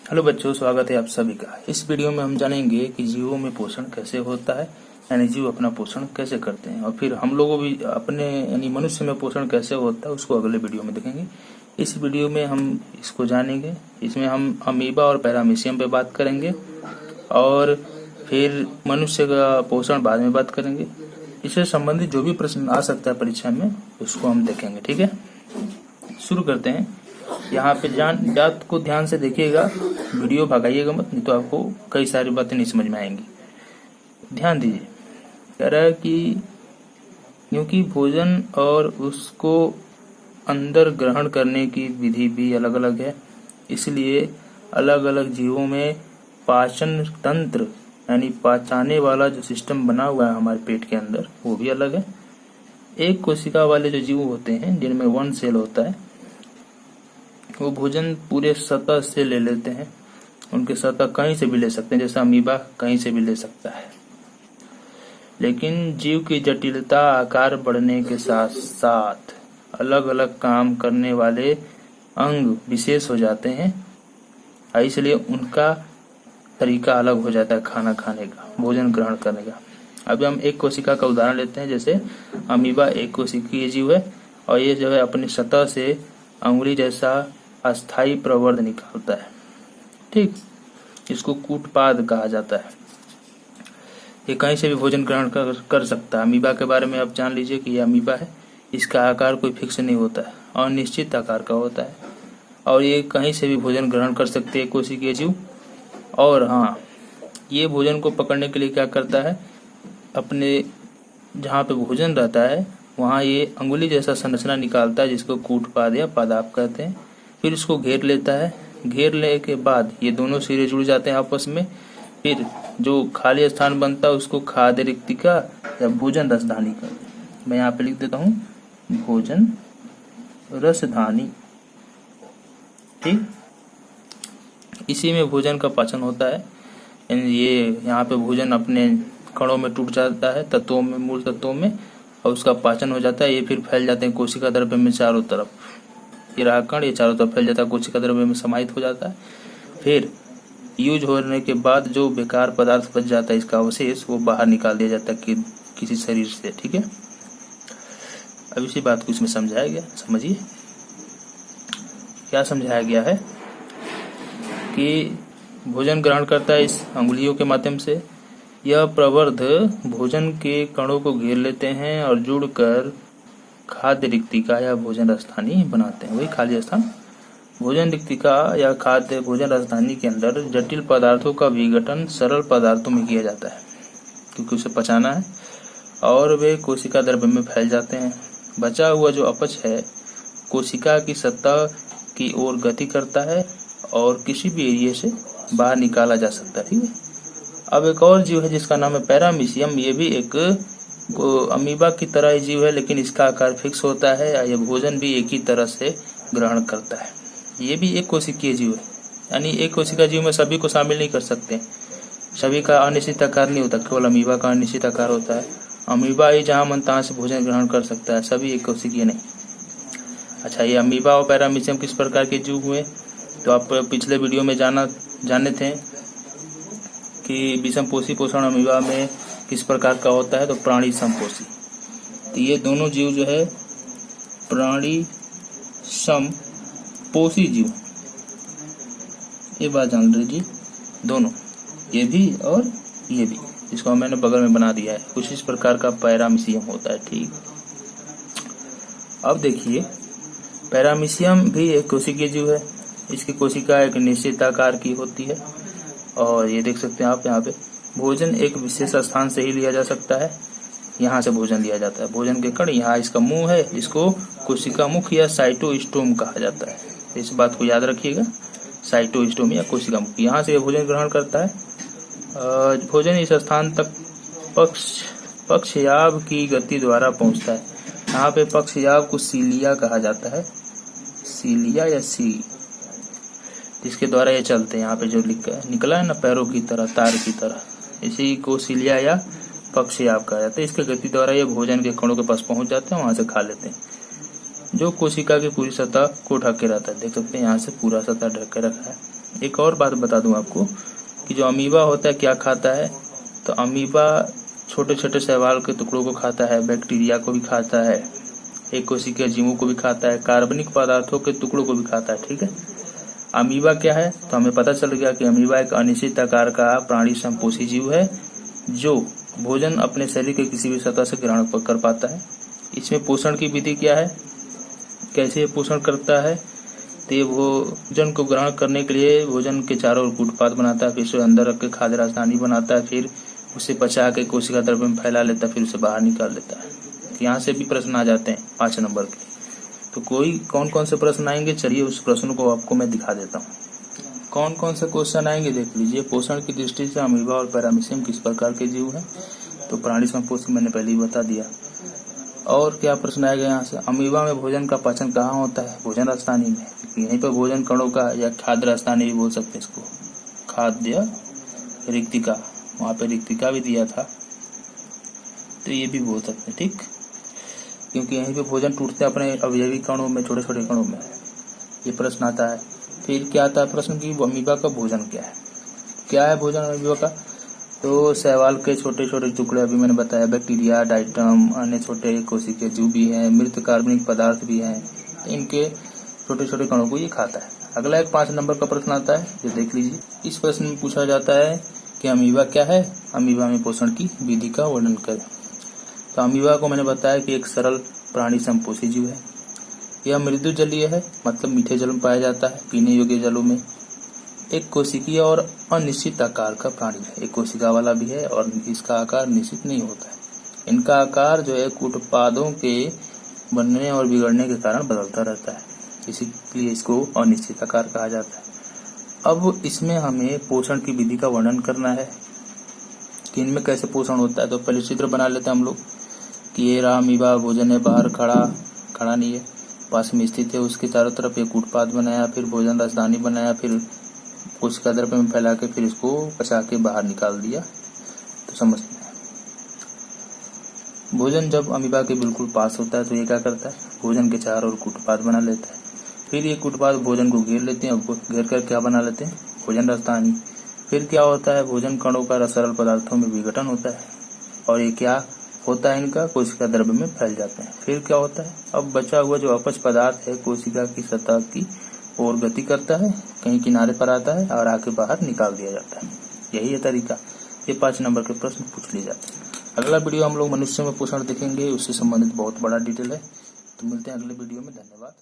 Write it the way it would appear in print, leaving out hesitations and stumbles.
Hello बच्चों, स्वागत है आप सभी का। इस वीडियो में हम जानेंगे कि जीवों में पोषण कैसे होता है, यानी जीव अपना पोषण कैसे करते हैं, और फिर हम लोगों भी अपने यानी मनुष्य में पोषण कैसे होता है उसको अगले वीडियो में देखेंगे। इस वीडियो में हम इसको जानेंगे। इसमें हम अमीबा और पैरामीशियम पे बात करेंगे और फिर मनुष्य का पोषण बाद में बात करेंगे। इससे संबंधित जो भी प्रश्न आ सकता है परीक्षा में उसको हम देखेंगे। ठीक है, शुरू करते हैं। यहाँ पे बात को ध्यान से देखिएगा, वीडियो भगाइएगा मत, नहीं तो आपको कई सारी बातें नहीं समझ में आएंगी। ध्यान दीजिए, कह रहा है कि क्योंकि भोजन और उसको अंदर ग्रहण करने की विधि भी अलग अलग है, इसलिए अलग अलग जीवों में पाचन तंत्र यानी पचाने वाला जो सिस्टम बना हुआ है हमारे पेट के अंदर वो भी अलग है। एक कोशिका वाले जो जीव होते हैं जिनमें वन सेल होता है वो भोजन पूरे सतह से ले लेते हैं। उनके सतह कहीं से भी ले सकते हैं, जैसा अमीबा कहीं से भी ले सकता है। लेकिन जीव की जटिलता आकार बढ़ने के साथ साथ अलग अलग काम करने वाले अंग विशेष हो जाते हैं, इसलिए उनका तरीका अलग हो जाता है खाना खाने का, भोजन ग्रहण करने का। अभी हम एक कोशिका का उदाहरण लेते हैं। जैसे अमीबा एक कोशिकीय जीव है और ये जो है अपनी सतह से अंगुली जैसा अस्थाई प्रवर्ध निकालता है। ठीक, इसको कूटपाद कहा जाता है। ये कहीं से भी भोजन ग्रहण कर सकता है। अमीबा के बारे में आप जान लीजिए कि ये अमीबा है, इसका आकार कोई फिक्स नहीं होता है, अनिश्चित आकार का होता है और ये कहीं से भी भोजन ग्रहण कर सकते हैं कोशिकीय जीव। और हाँ, ये भोजन को पकड़ने के लिए क्या करता है, अपने जहाँ पे भोजन रहता है वहाँ ये अंगुली जैसा संरचना निकालता है जिसको कूटपाद या पादाप कहते हैं। फिर इसको घेर लेता है। घेर लेने के बाद ये दोनों सिरे जुड़ जाते हैं आपस में। फिर जो खाली स्थान बनता है उसको खाद्य रिक्तिका या भोजन रसधानी कहते हैं। मैं यहाँ पे लिख देता हूँ भोजन रसधानी। ठीक, इसी में भोजन का पाचन होता है। ये यहाँ पे भोजन अपने कणों में टूट जाता है, तत्वों में, मूल तत्वों में, और उसका पाचन हो जाता है। ये फिर फैल जाते हैं कोशिका द्रव्य में चारों तरफ। ये रहा कण, ये चारों तरफ फैल जाता है, कोशिका द्रव्य में समाहित हो जाता है। फिर यूज होने के बाद जो बेकार पदार्थ बच जाता है, इसका अवशेष, वो बाहर निकाल दिया जाता है कि किसी शरीर से। ठीक है, अब इसी बात को इसमें समझाया गया। समझिए क्या समझाया गया है कि भोजन ग्रहण करता है इस अंगुलियों के माध्यम से। यह प्रवर्ध भोजन के कणों को घेर लेते हैं और जुड़कर खाद्य रिक्तिका या भोजन रसधानी बनाते हैं। वही खाली स्थान भोजन रिक्तिका या खाद्य भोजन रसधानी के अंदर जटिल पदार्थों का विघटन सरल पदार्थों में किया जाता है, क्योंकि उसे पचाना है, और वे कोशिका द्रव्य में फैल जाते हैं। बचा हुआ जो अपच है कोशिका की सतह की ओर गति करता है और किसी भी एरिया से बाहर निकाला जा सकता है। ठीक है, अब एक और जीव है जिसका नाम है पैरामीशियम। ये भी एक अमीबा की तरह ही जीव है, लेकिन इसका आकार फिक्स होता है या ये भोजन भी एक ही तरह से ग्रहण करता है। ये भी एक कोशिकीय जीव है, यानी एक कोशिका जीव में सभी को शामिल नहीं कर सकते। सभी का अनिश्चित आकार नहीं होता, केवल अमीबा का अनिश्चित आकार होता है। अमीबा ही जहाँ मन तहाँ से भोजन ग्रहण कर सकता है, सभी एक कोशिकीय नहीं। अच्छा, ये अमीबा और पैरामीशियम किस प्रकार के जीव हुए, तो आप पिछले वीडियो में जाने थे कि विषमपोषी पोषण अमीबा में किस प्रकार का होता है, तो प्राणी समपोषी। तो ये दोनों जीव जो है प्राणी समपोषी जीव, ये बात जान लीजिए। दोनों, ये भी और ये भी, इसको मैंने बगल में बना दिया है। कुछ इस प्रकार का पैरामीशियम होता है। ठीक, अब देखिए, पैरामीशियम भी एक कोशिकीय जीव है। इसकी कोशिका एक निश्चित आकार की होती है और ये देख सकते हैं आप यहाँ पे। भोजन एक विशेष स्थान से ही लिया जा सकता है, यहाँ से भोजन लिया जाता है। भोजन के कण, यहाँ इसका मुंह है, इसको कोशिका मुख या साइटोस्टोम कहा जाता है। इस बात को याद रखिएगा, साइटोस्टोम या कोशिका मुख, यहाँ से भोजन ग्रहण करता है। भोजन इस स्थान तक पक्षयाभ की गति द्वारा पहुँचता है। यहाँ पे पक्षयाभ को सीलिया कहा जाता है, सीलिया या सी, जिसके द्वारा ये चलते हैं। यहाँ पे जो निकला है ना पैरों की तरह, तार की तरह, इसी को सीलिया या पक्षयाभ कहा जाता है। इसके गति द्वारा ये भोजन के कणों के पास पहुंच जाते हैं, वहां से खा लेते हैं। जो कोशिका की पूरी सतह को ढक के रहता है। देख सकते हैं यहाँ से पूरा सतह ढक के रखा है। एक और बात बता दूं आपको कि जो अमीबा होता है क्या खाता है, तो अमीबा छोटे छोटे शैवाल के टुकड़ों को खाता है, बैक्टीरिया को भी खाता है, एक कोशिकीय जीवों को भी खाता है, कार्बनिक पदार्थों के टुकड़ों को भी खाता है। ठीक है, अमीबा क्या है, तो हमें पता चल गया कि अमीबा एक अनिश्चित आकार का प्राणी संपोषी जीव है जो भोजन अपने शरीर के किसी भी सतह से ग्रहण कर पाता है। इसमें पोषण की विधि क्या है, कैसे ये पोषण करता है, तो ये भोजन को ग्रहण करने के लिए भोजन के चारों ओर कूटपाद बनाता है, फिर उसे अंदर रख के खाद्य राजधानी बनाता है, फिर उसे पचा के कोशिका द्रव्य में फैला लेता है, फिर उसे बाहर निकाल लेता है। यहाँ से भी प्रश्न आ जाते हैं 5 नंबर के। तो कौन कौन से प्रश्न आएंगे, चलिए उस प्रश्न को आपको मैं दिखा देता हूँ। कौन कौन से क्वेश्चन आएंगे देख लीजिए। पोषण की दृष्टि से अमीबा और पैरामीशियम किस प्रकार के जीव हैं, तो प्राणी संपोषी मैंने पहले ही बता दिया। और क्या प्रश्न आएगा यहाँ से, अमीबा में भोजन का पाचन कहाँ होता है, भोजन राजधानी में। यहीं पर भोजन कणों का या खाद्य राजधानी भी बोल सकते हैं इसको, खाद्य रिक्तिका, वहाँ पे रिक्तिका भी दिया था तो ये भी बोल सकते हैं। ठीक, क्योंकि यहीं पे भोजन टूटते हैं अपने अवयवी कणों में, छोटे छोटे कणों में। ये प्रश्न आता है। फिर क्या आता है प्रश्न की अमीबा का भोजन क्या है भोजन अमीबा का, तो शैवाल के छोटे छोटे टुकड़े, अभी मैंने बताया, बैक्टीरिया, डाइटम, अन्य छोटे कोशिकीय जीव भी हैं, मृत कार्बनिक पदार्थ भी हैं, तो इनके छोटे छोटे कणों को ये खाता है। अगला एक 5 नंबर का प्रश्न आता है, जो देख लीजिए। इस प्रश्न में पूछा जाता है कि अमीबा क्या है, अमीबा में पोषण की विधि का वर्णन करें। तो अमीबा को मैंने बताया कि एक सरल प्राणी संपोषी जीव है। यह मृदु जलीय है, मतलब मीठे जल में पाया जाता है, पीने योग्य जलों में। एक कोशिकीय और अनिश्चित आकार का प्राणी है, एक कोशिका वाला भी है और इसका आकार निश्चित नहीं होता है। इनका आकार जो है कूटपादों के बनने और बिगड़ने के कारण बदलता रहता है, इसीलिए इसको अनिश्चित आकार कहा जाता है। अब इसमें हमें पोषण की विधि का वर्णन करना है कि इनमें कैसे पोषण होता है। तो पहले चित्र बना लेते हैं हम लोग कि ये रहा अमीबा, भोजन है बाहर खड़ा नहीं है, पास में स्थित है, उसके चारों तरफ एक कूटपाद बनाया, फिर भोजन राजधानी बनाया, फिर कोशिका द्रव्य में फैला के फिर इसको पचा के बाहर निकाल दिया। तो समझते हैं, भोजन जब अमीबा के बिल्कुल पास होता है तो ये क्या करता है, भोजन के चारों ओर कूटपाद बना लेता है। फिर ये कूटपाद भोजन को घेर लेते हैं, घेर कर क्या बना लेते हैं, भोजन राजधानी। फिर क्या होता है, भोजन कणों का सरल पदार्थों में विघटन होता है और ये क्या होता है, इनका कोशिका द्रव्य में फैल जाते हैं। फिर क्या होता है, अब बचा हुआ जो अपच पदार्थ है कोशिका की सतह की ओर गति करता है, कहीं किनारे पर आता है और आके बाहर निकाल दिया जाता है। यही है तरीका। ये 5 नंबर के प्रश्न पूछ लिए जाते हैं। अगला वीडियो हम लोग मनुष्य में पोषण देखेंगे, उससे संबंधित बहुत बड़ा डिटेल है। तो मिलते हैं अगले वीडियो में। धन्यवाद।